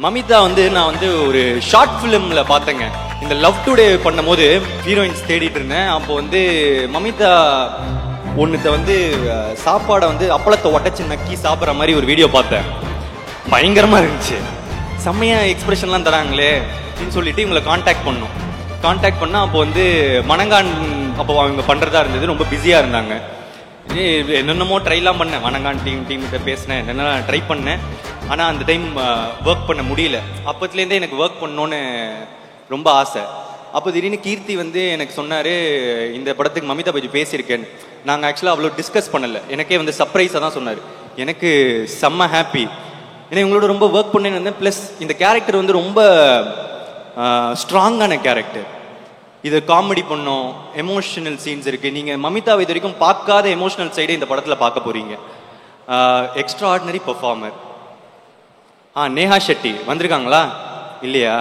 மமிதா வந்து நான் வந்து ஒரு ஷார்ட் ஃபிலிம்ல பார்த்தேங்க. இந்த லவ் டுடே பண்ணும்போது ஹீரோயின்ஸ் தேடிட்டு இருந்தேன். அப்போ வந்து மமிதா ஒன்றுத்த வந்து சாப்பாடை வந்து அப்பளத்தை உடச்சி நக்கி சாப்பிட்ற மாதிரி ஒரு வீடியோ பார்த்தேன். பயங்கரமாக இருந்துச்சு. செம்மையாக எக்ஸ்பிரஷன்லாம் தராங்களே அப்படின்னு சொல்லிட்டு இவங்களை காண்டாக்ட் பண்ணால் அப்போ வந்து மணங்கான் அப்போ அவங்க பண்ணுறதா இருந்தது. ரொம்ப பிஸியாக இருந்தாங்க. என்னென்னமோ ட்ரைலாம் பண்ணேன். வணங்கான் டீம்கிட்ட பேசினேன், என்னென்ன ட்ரை பண்ணேன். ஆனால் அந்த டைம் ஒர்க் பண்ண முடியல. அப்போத்துலேருந்தே எனக்கு ஒர்க் பண்ணணுன்னு ரொம்ப ஆசை. அப்போ திடீர்னு கீர்த்தி வந்து எனக்கு சொன்னார், இந்த படத்துக்கு மமிதா பற்றி பேசியிருக்கேன்னு. நாங்கள் ஆக்சுவலாக அவ்வளோ டிஸ்கஸ் பண்ணலை. எனக்கே வந்து சர்ப்ரைஸாக தான் சொன்னார். எனக்கு செம்ம ஹாப்பி. ஏன்னா இவங்களோட ரொம்ப ஒர்க் பண்ணேன்னு வந்தேன். ப்ளஸ் இந்த கேரக்டர் வந்து ரொம்ப ஸ்ட்ராங்கான கேரக்டர். இது காமெடி பண்ணோம், எமோஷனல் சீன்ஸ் இருக்குது. நீங்கள் மமிதாவை இது வரைக்கும் பார்க்காத எமோஷனல் சைடே இந்த படத்தில் பார்க்க போகிறீங்க. Extra ordinary performer. Neha Shetty வந்திருக்காங்களா? இல்லையா?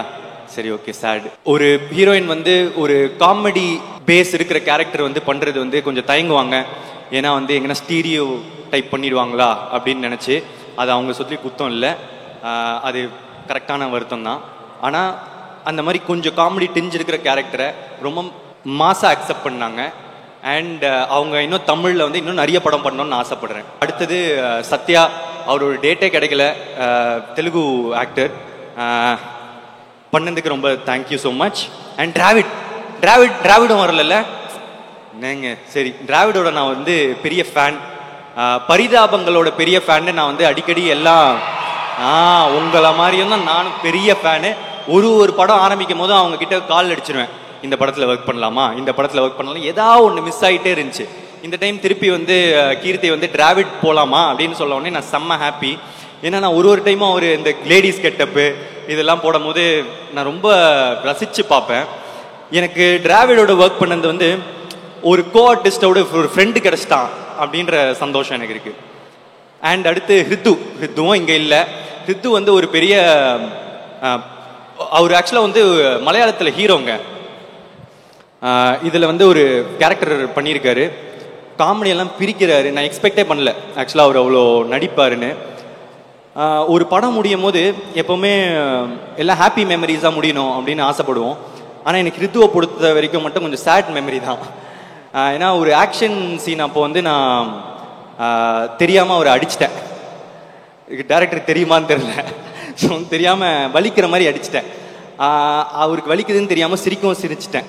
சரி, ஓகே, சேட். ஒரு ஹீரோயின் வந்து ஒரு காமெடி பேஸ் இருக்கிற கேரக்டர் வந்து பண்ணுறது வந்து கொஞ்சம் தயங்குவாங்க. ஏன்னா வந்து எங்கன்னா ஸ்டீரியோ டைப் பண்ணிடுவாங்களா அப்படின்னு நினச்சி. அது அவங்க சொல்லி குத்தம் இல்லை, அது கரெக்டான வருத்தம் தான். ஆனால் அந்த மாதிரி கொஞ்சம் காமெடி டிஞ்ச் இருக்கிற கேரக்டரை ரொம்ப மாசாக அக்செப்ட் பண்ணாங்க. அண்ட் அவங்க இன்னும் தமிழில் வந்து இன்னும் நிறைய படம் பண்ணணும்னு ஆசைப்படுறேன். அடுத்தது சத்யா. அவரோட டேட்டே கிடைக்கல. தெலுங்கு ஆக்டர். பண்ணதுக்கு ரொம்ப தேங்க்யூ ஸோ மச். அண்ட் டிராவிடும் வரல நீங்க. சரி, டிராவிடோட நான் வந்து பெரிய ஃபேன். பரிதாபங்களோட பெரிய ஃபேன்னு நான் வந்து அடிக்கடி எல்லாம் உங்களை மாதிரியும் தான் நானும் பெரிய ஃபேனு. ஒரு படம் ஆரம்பிக்கும் போது அவங்க கிட்ட கால் அடிச்சிருவேன், இந்த படத்தில் ஒர்க் பண்ணலாமா, இந்த படத்தில் ஒர்க் பண்ணலாம். ஏதாவது ஒன்று மிஸ் ஆகிட்டே இருந்துச்சு. இந்த டைம் திருப்பி வந்து கீர்த்தி வந்து டிராவிட் போகலாமா அப்படின்னு சொல்ல உடனே நான் செம்ம ஹாப்பி. ஏன்னா நான் ஒரு டைமும் அவர் இந்த லேடிஸ் கெட்டப்பு இதெல்லாம் போடும் போது நான் ரொம்ப ரசித்து பார்ப்பேன். எனக்கு டிராவிடோட ஒர்க் பண்ணது வந்து ஒரு கோ ஆர்டிஸ்டோட ஒரு ஃப்ரெண்டு கிடச்சிட்டான் அப்படின்ற சந்தோஷம் எனக்கு இருக்குது. அண்ட் அடுத்து ஹித்துவும் இங்கே இல்லை. ஹித்து வந்து ஒரு பெரிய அவர் ஆக்சுவலாக வந்து மலையாளத்தில் ஹீரோங்க. இதில் வந்து ஒரு கேரக்டர் பண்ணியிருக்காரு. காமெடியெல்லாம் பிரிக்கிறாரு. நான் எக்ஸ்பெக்டே பண்ணல ஆக்சுவலாக அவர் அவ்வளோ நடிப்பாருன்னு. ஒரு படம் முடியும் போது எப்போவுமே எல்லாம் ஹாப்பி மெமரிஸாக முடியணும் அப்படின்னு ஆசைப்படுவோம். ஆனால் எனக்கு ஹித்துவை பொறுத்த வரைக்கும் மட்டும் கொஞ்சம் சேட் மெமரி தான். ஏன்னா ஒரு ஆக்ஷன் சீன் அப்போ வந்து நான் தெரியாமல் அவரை அடிச்சிட்டேன். டேரக்டர் தெரியுமான்னு தெரியல, தெரியாமல் வலிக்கிற மாதிரி அடிச்சிட்டேன். அவருக்கு வலிக்குதுன்னு தெரியாமல் சிரிச்சிட்டேன்.